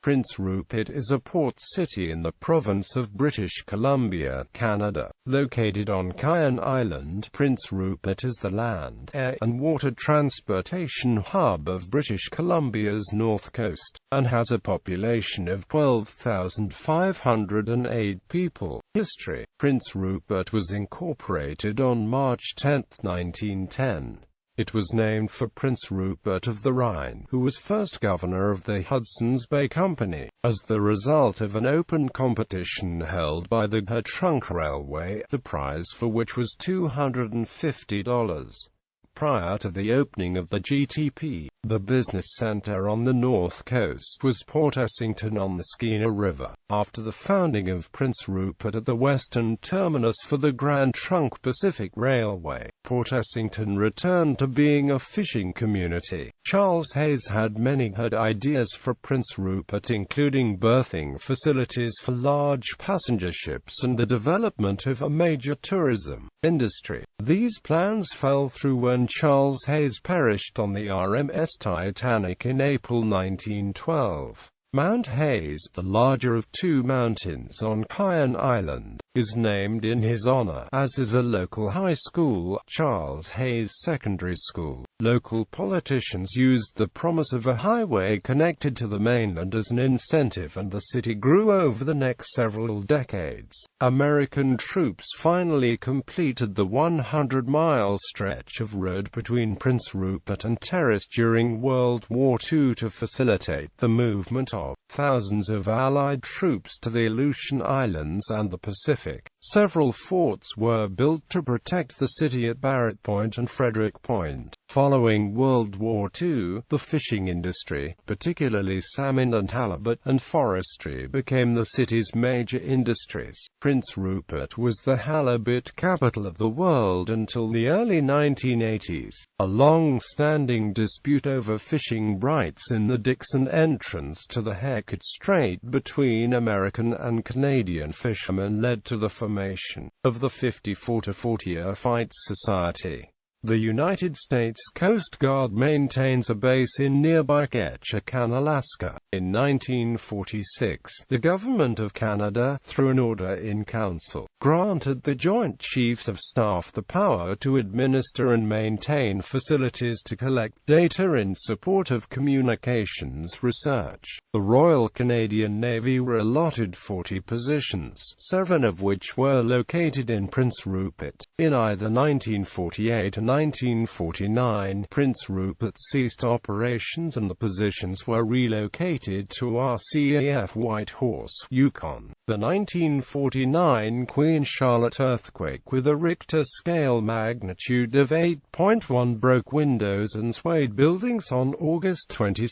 Prince Rupert is a port city in the province of British Columbia, Canada. Located on Kaien Island, Prince Rupert is the land, air, and water transportation hub of British Columbia's north coast, and has a population of 12,508 people. History: Prince Rupert was incorporated on March 10, 1910. It was named for Prince Rupert of the Rhine, who was first governor of the Hudson's Bay Company, as the result of an open competition held by the Trunk Railway, the prize for which was $250. Prior to the opening of the GTP, the business center on the north coast was Port Essington on the Skeena River. After the founding of Prince Rupert at the western terminus for the Grand Trunk Pacific Railway, Port Essington returned to being a fishing community. Charles Hayes had many ideas for Prince Rupert, including berthing facilities for large passenger ships and the development of a major tourism industry. These plans fell through when Charles Hayes perished on the RMS Titanic in April 1912. Mount Hayes, the larger of two mountains on Kaien Island, is named in his honor, as is a local high school, Charles Hayes Secondary School. Local politicians used the promise of a highway connected to the mainland as an incentive, and the city grew over the next several decades. American troops finally completed the 100-mile stretch of road between Prince Rupert and Terrace during World War II to facilitate the movement of thousands of Allied troops to the Aleutian Islands and the Pacific. Several forts were built to protect the city at Barrett Point and Frederick Point. Following World War II, the fishing industry, particularly salmon and halibut, and forestry became the city's major industries. Prince Rupert was the halibut capital of the world until the early 1980s. A long-standing dispute over fishing rights in the Dixon entrance to the Hecate Strait between American and Canadian fishermen led to the formation of the 54-to-40 Fight Society. The United States Coast Guard maintains a base in nearby Ketchikan, Alaska. In 1946, the Government of Canada, through an order in council, granted the Joint Chiefs of Staff the power to administer and maintain facilities to collect data in support of communications research. The Royal Canadian Navy were allotted 40 positions, 7 of which were located in Prince Rupert. In either 1948 or 1949, Prince Rupert ceased operations and the positions were relocated to RCAF Whitehorse, Yukon. The 1949 Queen Charlotte earthquake with a Richter scale magnitude of 8.1 broke windows and swayed buildings on August 22.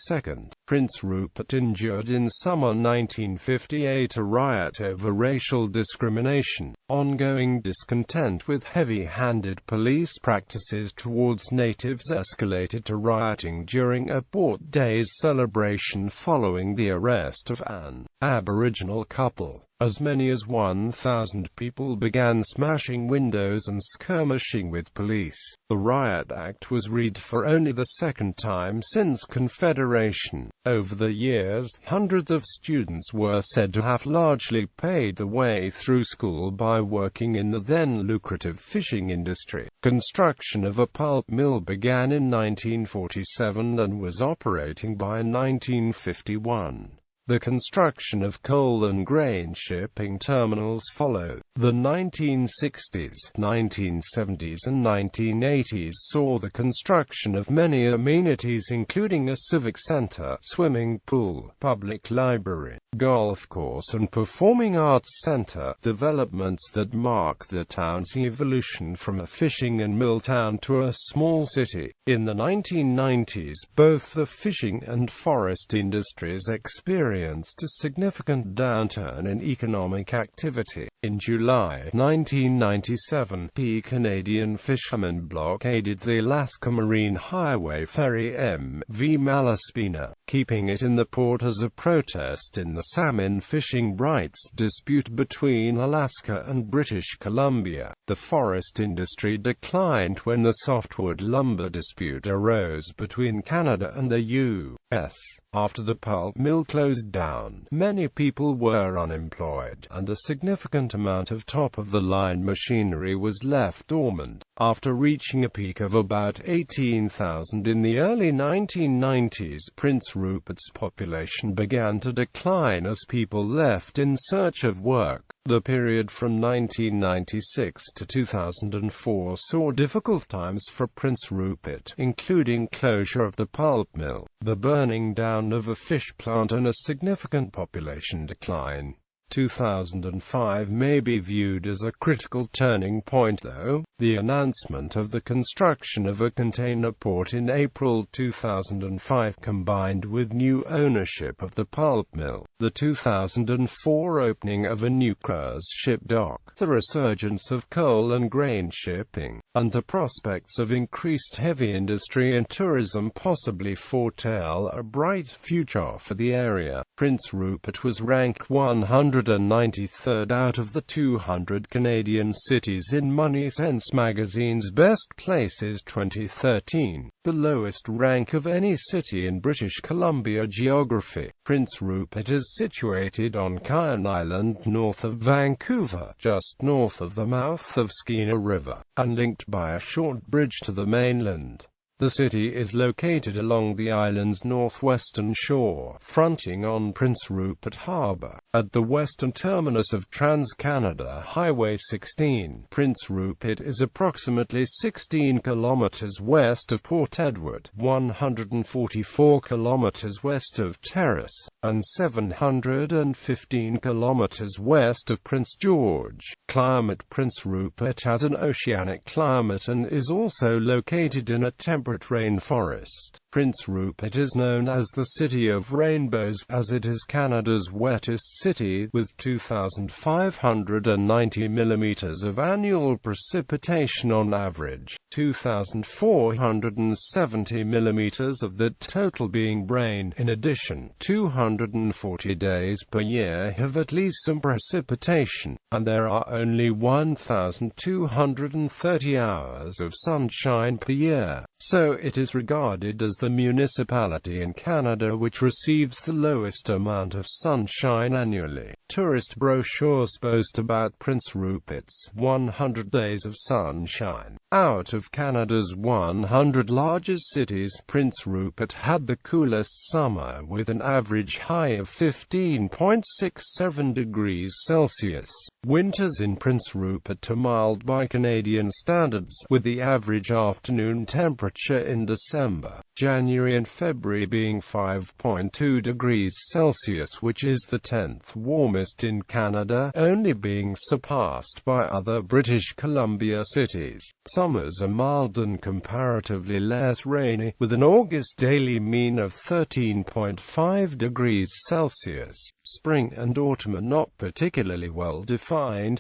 Prince Rupert endured in summer 1958 a riot over racial discrimination. Ongoing discontent with heavy-handed police practices towards natives escalated to rioting during a Port Days celebration following the arrest of an Aboriginal couple. As many as 1,000 people began smashing windows and skirmishing with police. The Riot Act was read for only the second time since Confederation. Over the years, hundreds of students were said to have largely paid the way through school by working in the then lucrative fishing industry. Construction of a pulp mill began in 1947 and was operating by 1951. The construction of coal and grain shipping terminals followed. The 1960s, 1970s and 1980s saw the construction of many amenities including a civic center, swimming pool, public library, golf course and performing arts center, developments that mark the town's evolution from a fishing and mill town to a small city. In the 1990s, both the fishing and forest industries experienced a significant downturn in economic activity. In July 1997, Canadian fishermen blockaded the Alaska Marine Highway ferry MV Malaspina, keeping it in the port as a protest in the salmon fishing rights dispute between Alaska and British Columbia. The forest industry declined when the softwood lumber dispute arose between Canada and the U.S. After the pulp mill closed down, many people were unemployed, and a significant amount of top-of-the-line machinery was left dormant. After reaching a peak of about 18,000 in the early 1990s, Prince Rupert's population began to decline as people left in search of work. The period from 1996 to 2004 saw difficult times for Prince Rupert, including closure of the pulp mill, the burning down of a fish plant and a significant population decline. 2005 may be viewed as a critical turning point though. The announcement of the construction of a container port in April 2005 combined with new ownership of the pulp mill, the 2004 opening of a new cruise ship dock, the resurgence of coal and grain shipping, and the prospects of increased heavy industry and tourism possibly foretell a bright future for the area. Prince Rupert was ranked 193rd out of the 200 Canadian cities in Money Sense magazine's Best Places 2013, the lowest rank of any city in British Columbia geography. Prince Rupert is situated on Kaien Island north of Vancouver, just north of the mouth of Skeena River, and linked by a short bridge to the mainland. The city is located along the island's northwestern shore, fronting on Prince Rupert Harbour, at the western terminus of Trans-Canada Highway 16. Prince Rupert is approximately 16 kilometers west of Port Edward, 144 kilometers west of Terrace, and 715 kilometers west of Prince George. Climate: Prince Rupert has an oceanic climate and is also located in a temperate rainforest. Prince Rupert is known as the City of Rainbows, as it is Canada's wettest city, with 2,590 millimeters of annual precipitation on average, 2,470 millimeters of that total being rain. In addition, 240 days per year have at least some precipitation, and there are only 1,230 hours of sunshine per year. So it is regarded as the municipality in Canada which receives the lowest amount of sunshine annually. Tourist brochures boast about Prince Rupert's 100 days of sunshine. Out of Canada's 100 largest cities, Prince Rupert had the coolest summer with an average high of 15.67 degrees Celsius. Winters in Prince Rupert are mild by Canadian standards, with the average afternoon temperature in December, January and February being 5.2 degrees Celsius, which is the 10th warmest in Canada, only being surpassed by other British Columbia cities. Summers are mild and comparatively less rainy, with an August daily mean of 13.5 degrees Celsius. Spring and autumn are not particularly well defined.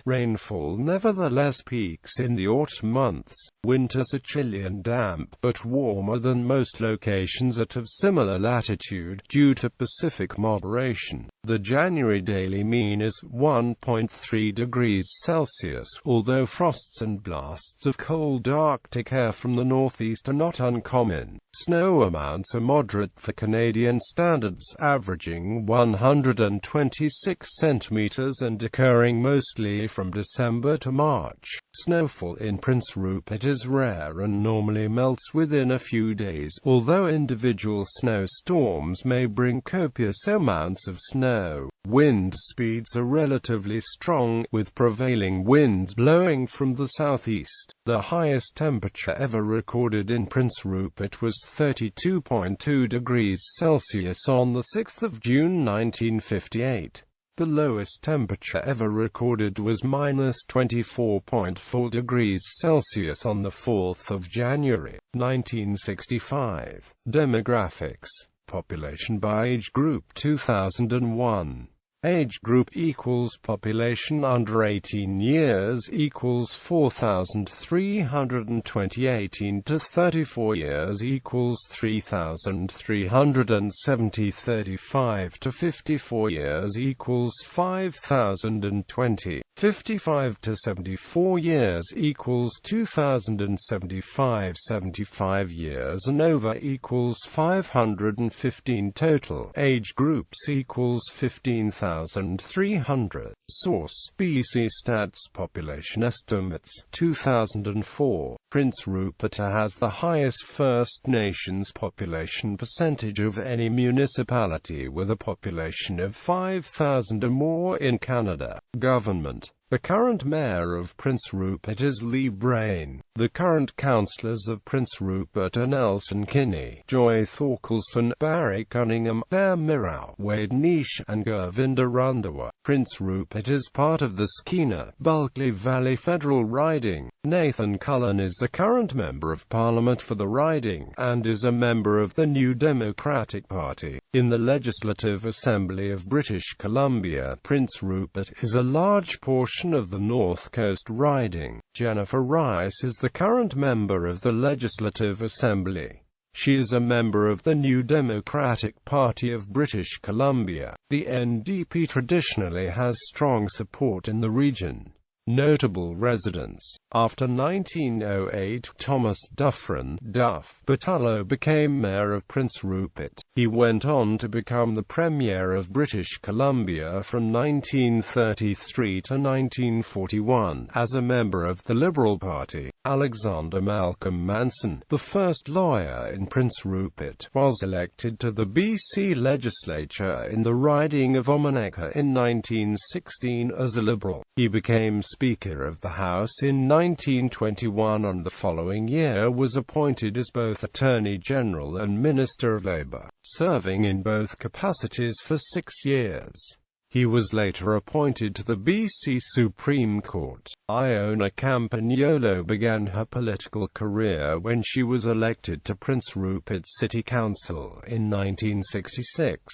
Rainfall nevertheless peaks in the autumn months. Winters are chilly and damp, but warmer than most locations at of similar latitude, due to Pacific moderation. The January daily mean is 1.3 degrees Celsius, although frosts and blasts of cold Arctic air from the northeast are not uncommon. Snow amounts are moderate for Canadian standards, averaging 126 centimeters and occurring mostly from December to March. Snowfall in Prince Rupert is rare and normally melts within a few days, although individual snowstorms may bring copious amounts of snow. Wind speeds are relatively strong, with prevailing winds blowing from the southeast. The highest temperature ever recorded in Prince Rupert was 32.2 degrees Celsius on the 6th of June 1958. The lowest temperature ever recorded was -24.4 degrees Celsius on the 4th of January, 1965. Demographics. Population by age group 2001. Age group equals population under 18 years equals 4,320. 18 to 34 years equals 3,370. 35 to 54 years equals 5,020. 55 to 74 years equals 2075, 75 years and over equals 515 total. Age groups equals 15,300. Source: BC Stats. Population estimates 2004. Prince Rupert has the highest First Nations population percentage of any municipality, with a population of 5,000 or more in Canada. Government. The current mayor of Prince Rupert is Lee Brain. The current councillors of Prince Rupert are Nelson Kinney, Joy Thorkelson, Barry Cunningham, Claire Mirau, Wade Nish, and Gurvinder Randhawa. Prince Rupert is part of the Skeena-Bulkley Valley federal riding. Nathan Cullen is the current Member of Parliament for the riding, and is a member of the New Democratic Party. In the Legislative Assembly of British Columbia, Prince Rupert is a large portion of the North Coast riding. Jennifer Rice is the current member of the Legislative Assembly. She is a member of the New Democratic Party of British Columbia. The NDP traditionally has strong support in the region. Notable residents. After 1908, Thomas Dufferin (Duff) Butalo became mayor of Prince Rupert. He went on to become the Premier of British Columbia from 1933 to 1941, as a member of the Liberal Party. Alexander Malcolm Manson, the first lawyer in Prince Rupert, was elected to the BC legislature in the riding of Omoneka in 1916 as a Liberal. He became Speaker of the House in 1921 and the following year was appointed as both Attorney General and Minister of Labour, serving in both capacities for 6 years. He was later appointed to the BC Supreme Court. Iona Campagnolo began her political career when she was elected to Prince Rupert City Council in 1966.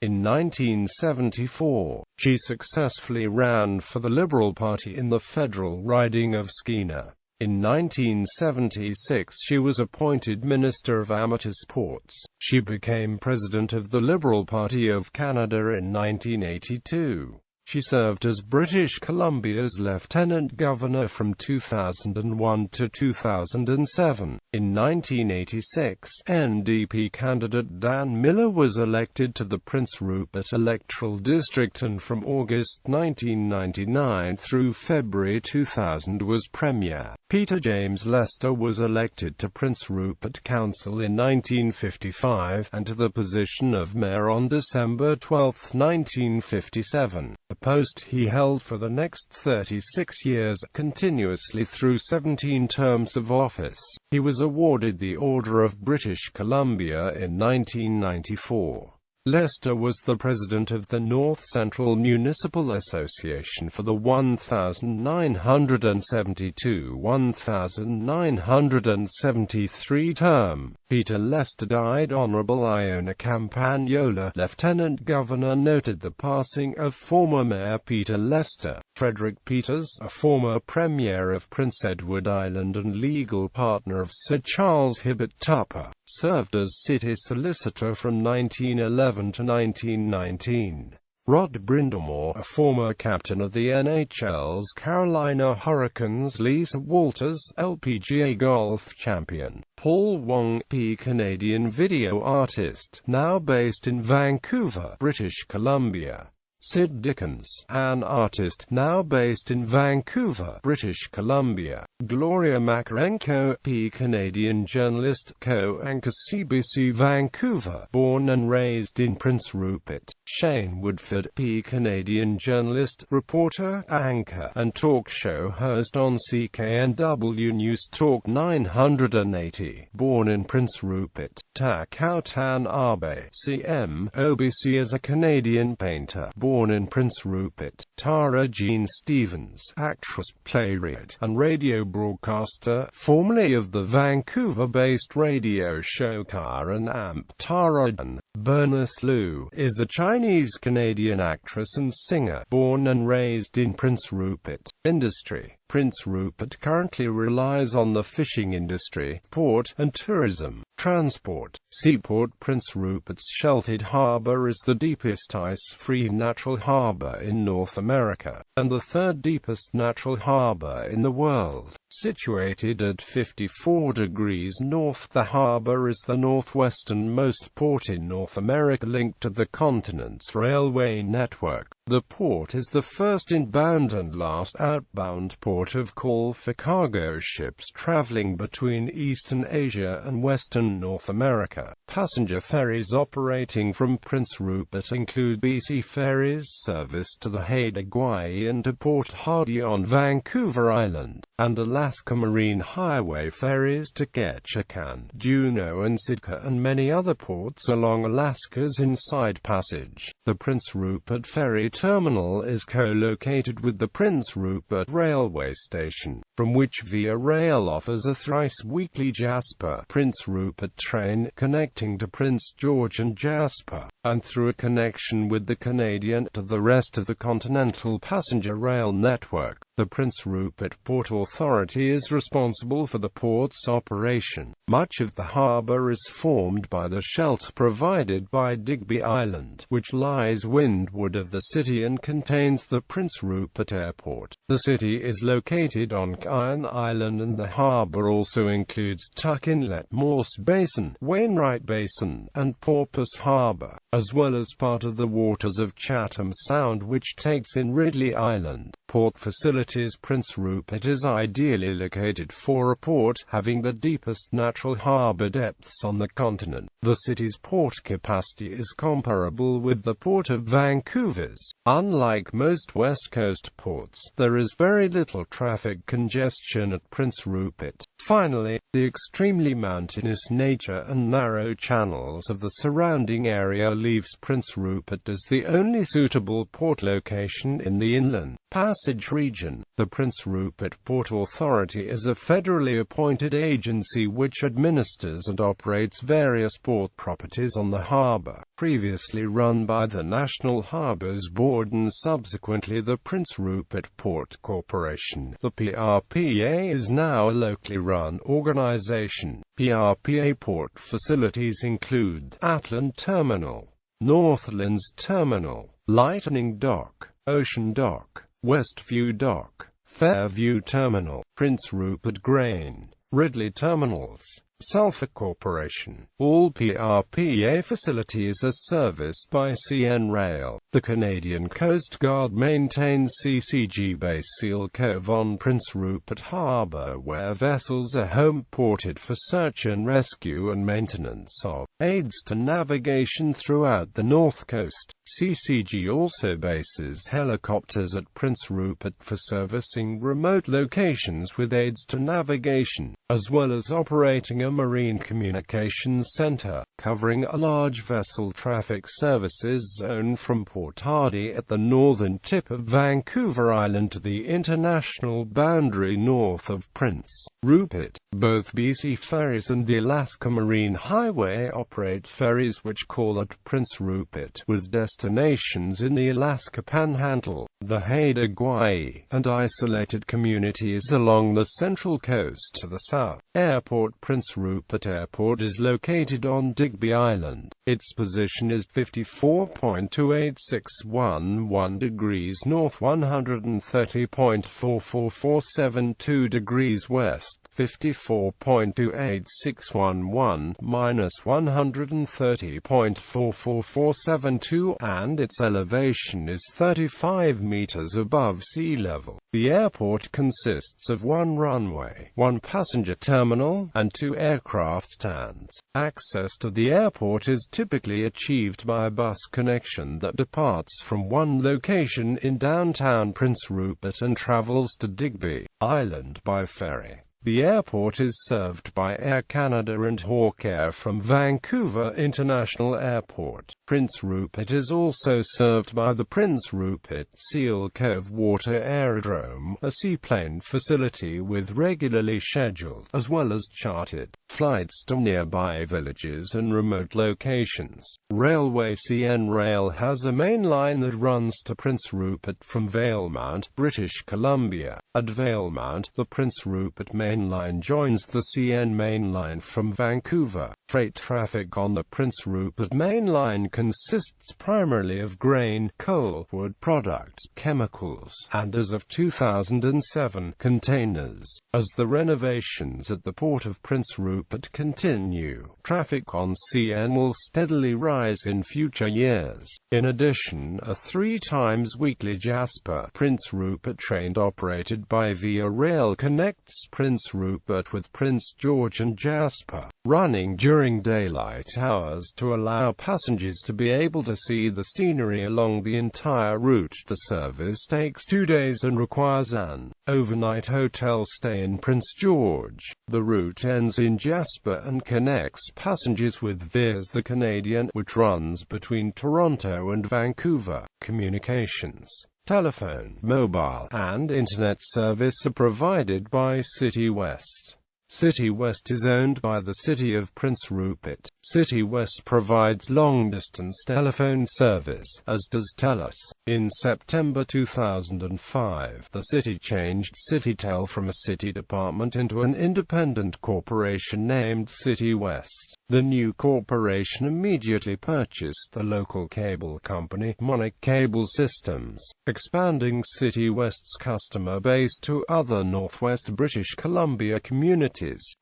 In 1974, she successfully ran for the Liberal Party in the federal riding of Skeena. In 1976 she was appointed Minister of Amateur Sports. She became President of the Liberal Party of Canada in 1982. She served as British Columbia's Lieutenant Governor from 2001 to 2007. In 1986, NDP candidate Dan Miller was elected to the Prince Rupert electoral district and from August 1999 through February 2000 was Premier. Peter James Lester was elected to Prince Rupert Council in 1955, and to the position of Mayor on December 12, 1957. A post he held for the next 36 years, continuously through 17 terms of office. He was awarded the Order of British Columbia in 1994. Lester was the president of the North Central Municipal Association for the 1972-1973 term. Peter Lester died. Honorable Iona Campagnolo, Lieutenant Governor, noted the passing of former Mayor Peter Lester. Frederick Peters, a former Premier of Prince Edward Island and legal partner of Sir Charles Hibbert Tupper, served as city solicitor from 1911 to 1919. Rod Brindamore, a former captain of the NHL's Carolina Hurricanes. Lisa Walters, LPGA golf champion. Paul Wong, Canadian video artist, now based in Vancouver, British Columbia. Sid Dickens, an artist, now based in Vancouver, British Columbia. Gloria Makarenko, Canadian journalist, co-anchor CBC Vancouver, born and raised in Prince Rupert. Shane Woodford, Canadian journalist, reporter, anchor, and talk show host on CKNW News Talk 980, born in Prince Rupert. Takao Tan Abe, CM, OBC, is a Canadian painter, born in Prince Rupert. Tara Jean Stevens, actress, playwright, and radio broadcaster, formerly of the Vancouver-based radio show Car and Amp. Tara Jan Bernice Liu is a Chinese-Canadian actress and singer, born and raised in Prince Rupert. Industry. Prince Rupert currently relies on the fishing industry, port, and tourism. transport. Seaport Prince Rupert's sheltered harbour is the deepest ice-free natural harbour in North America, and the third deepest natural harbour in the world. Situated at 54 degrees north, the harbour is the northwesternmost port in North America linked to the continent's railway network. The port is the first inbound and last outbound port of call for cargo ships traveling between Eastern Asia and Western North America. Passenger ferries operating from Prince Rupert include BC Ferries service to the Haida-Gwaii and to Port Hardy on Vancouver Island, and Alaska Marine Highway ferries to Ketchikan, Juneau and Sitka, and many other ports along Alaska's Inside Passage. The Prince Rupert Ferry Terminal is co-located with the Prince Rupert Railway Station, from which Via Rail offers a thrice-weekly Jasper-Prince Rupert train connecting to Prince George and Jasper, and through a connection with the Canadian to the rest of the continental passenger rail network. The Prince Rupert Port Authority is responsible for the port's operation. Much of the harbour is formed by the shelter provided by Digby Island, which lies windward of the city and contains the Prince Rupert Airport. The city is located on Kaien Island, and the harbour also includes Tuck Inlet, Morse Basin, Wainwright Basin, and Porpoise Harbour, as well as part of the waters of Chatham Sound, which takes in Ridley Island. Port facilities. Prince Rupert is ideally located for a port having the deepest natural harbour depths on the continent. The city's port capacity is comparable with the Port of Vancouver's. Unlike most West Coast ports, there is very little traffic congestion at Prince Rupert. Finally, the extremely mountainous nature and narrow channels of the surrounding area leaves Prince Rupert as the only suitable port location in the Inland Passage region. The Prince Rupert Port Authority is a federally appointed agency which administers and operates various port properties on the harbour, previously run by the National Harbours Board and subsequently the Prince Rupert Port Corporation. The PRPA is now a locally run organisation. PRPA port facilities include Atlant Terminal, Northlands Terminal, Lightning Dock, Ocean Dock, Westview Dock, Fairview Terminal, Prince Rupert Grain, Ridley Terminals, Sulphur Corporation. All PRPA facilities are serviced by CN Rail. The Canadian Coast Guard maintains CCG Base Seal Cove on Prince Rupert Harbour, where vessels are home-ported for search and rescue and maintenance of aids to navigation throughout the North Coast. CCG also bases helicopters at Prince Rupert for servicing remote locations with aids to navigation, as well as operating a marine communications centre, covering a large vessel traffic services zone from Port Hardy at the northern tip of Vancouver Island to the international boundary north of Prince Rupert. Both BC Ferries and the Alaska Marine Highway operate ferries which call at Prince Rupert, with destinations in the Alaska Panhandle, the Haida-Gwaii, and isolated communities along the central coast to the south. Airport Prince Rupert Airport is located on Digby Island. Its position is 54.28611 degrees north, 130.44472 degrees west, 54.28611 minus 130.44472, and its elevation is 35 meters above sea level. The airport consists of one runway, one passenger terminal, and two aircraft stands. Access to the airport is typically achieved by a bus connection that departs from one location in downtown Prince Rupert and travels to Digby Island by ferry. The airport is served by Air Canada and Hawk Air from Vancouver International Airport. Prince Rupert is also served by the Prince Rupert Seal Cove Water Aerodrome, a seaplane facility with regularly scheduled, as well as chartered, flights to nearby villages and remote locations. Railway CN Rail has a main line that runs to Prince Rupert from Valemount, British Columbia. At Valemount, the Prince Rupert main Main Line joins the CN Main Line from Vancouver. Freight traffic on the Prince Rupert Main Line consists primarily of grain, coal, wood products, chemicals, and as of 2007, containers. As the renovations at the port of Prince Rupert continue, traffic on CN will steadily rise in future years. In addition, a 3 times weekly Jasper Prince Rupert train operated by Via Rail connects Prince Rupert with Prince George and Jasper, running during daylight hours to allow passengers to be able to see the scenery along the entire route. The service takes 2 days and requires an overnight hotel stay in Prince George. The route ends in Jasper and connects passengers with Via's the Canadian, which runs between Toronto and Vancouver. Communications, telephone, mobile, and internet service are provided by City West. City West is owned by the City of Prince Rupert. City West provides long-distance telephone service, as does TELUS. In September 2005, the city changed CityTel from a city department into an independent corporation named City West. The new corporation immediately purchased the local cable company, Monarch Cable Systems, expanding City West's customer base to other Northwest British Columbia communities.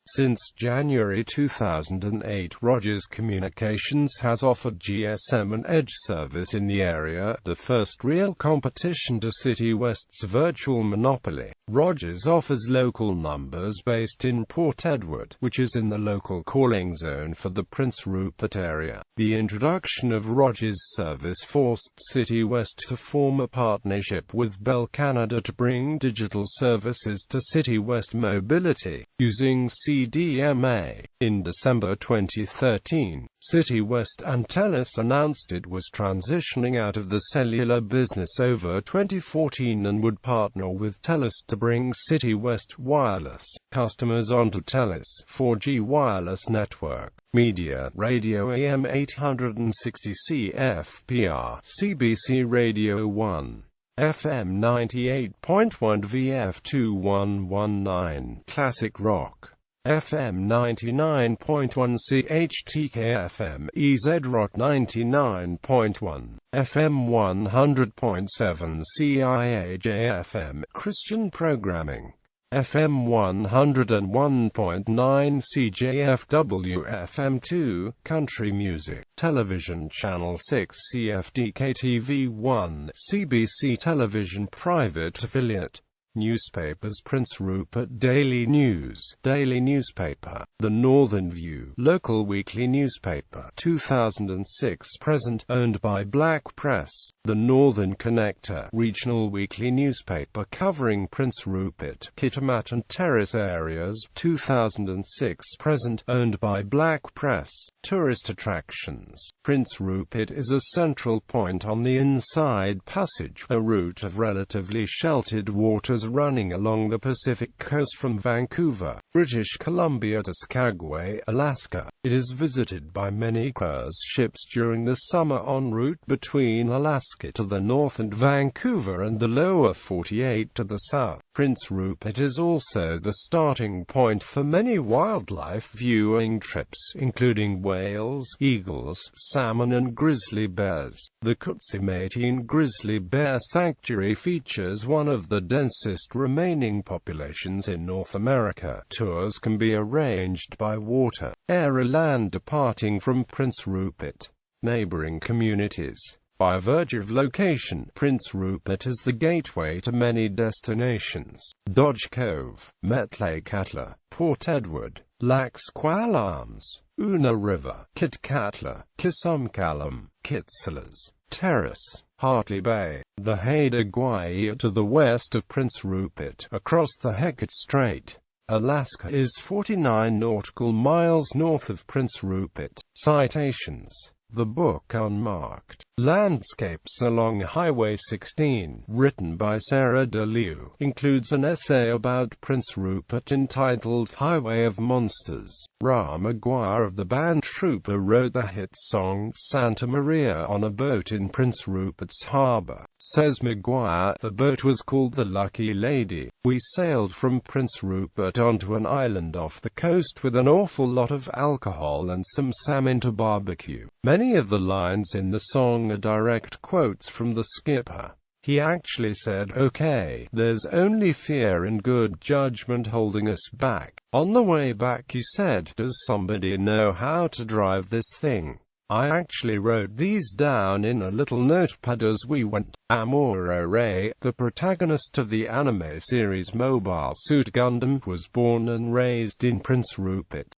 Since January 2008, Rogers Communications has offered GSM and Edge service in the area, the first real competition to City West's virtual monopoly. Rogers offers local numbers based in Port Edward, which is in the local calling zone for the Prince Rupert area. The introduction of Rogers service forced City West to form a partnership with Bell Canada to bring digital services to City West Mobility, using CDMA. In December 2013, City West and TELUS announced it was transitioning out of the cellular business over 2014 and would partner with TELUS to bring City West wireless customers onto TELUS 4G wireless network. Media, Radio AM 860 CFPR, CBC Radio 1. FM 98.1 VF 2119, Classic Rock. FM 99.1 CHTK FM, EZ Rock 99.1, FM 100.7 CIAJ FM, Christian Programming. FM 101.9 CJFW FM 2, Country Music. Television Channel 6 CFDK TV 1, CBC Television Private Affiliate. Newspapers: Prince Rupert Daily News, Daily Newspaper, The Northern View, local weekly newspaper, 2006 present, owned by Black Press. The Northern Connector, regional weekly newspaper covering Prince Rupert, Kitimat and Terrace areas, 2006 present, owned by Black Press. Tourist attractions. Prince Rupert is a central point on the Inside Passage, a route of relatively sheltered waters running along the Pacific coast from Vancouver, British Columbia to Skagway, Alaska. It is visited by many cruise ships during the summer en route between Alaska to the north and Vancouver and the lower 48 to the south. Prince Rupert is also the starting point for many wildlife viewing trips, including whales, eagles, salmon and grizzly bears. The Kutsumateen Grizzly Bear Sanctuary features one of the densest remaining populations in North America. Tours can be arranged by water, air or land departing from Prince Rupert. Neighboring communities. By virtue of location, Prince Rupert is the gateway to many destinations: Dodge Cove, Metlakatla, Port Edward, Lac Squalarms, Una River, Kitkatla, Kisumkalam, Kitsillas, Terrace, Hartley Bay, the Haida Gwaii to the west of Prince Rupert, across the Hecate Strait. Alaska is 49 nautical miles north of Prince Rupert. Citations: the book Unmarked. Landscapes Along Highway 16, written by Sarah DeLew, includes an essay about Prince Rupert entitled Highway of Monsters. Ra Maguire of the band Trooper wrote the hit song Santa Maria on a boat in Prince Rupert's harbor. Says Maguire, the boat was called the Lucky Lady. We sailed from Prince Rupert onto an island off the coast with an awful lot of alcohol and some salmon to barbecue. Many of the lines in the song are direct quotes from the skipper. He actually said, "Okay, there's only fear and good judgment holding us back." On the way back he said, "Does somebody know how to drive this thing? I actually wrote these down in a little notepad as we went." Amuro Ray, the protagonist of the anime series Mobile Suit Gundam, was born and raised in Prince Rupert.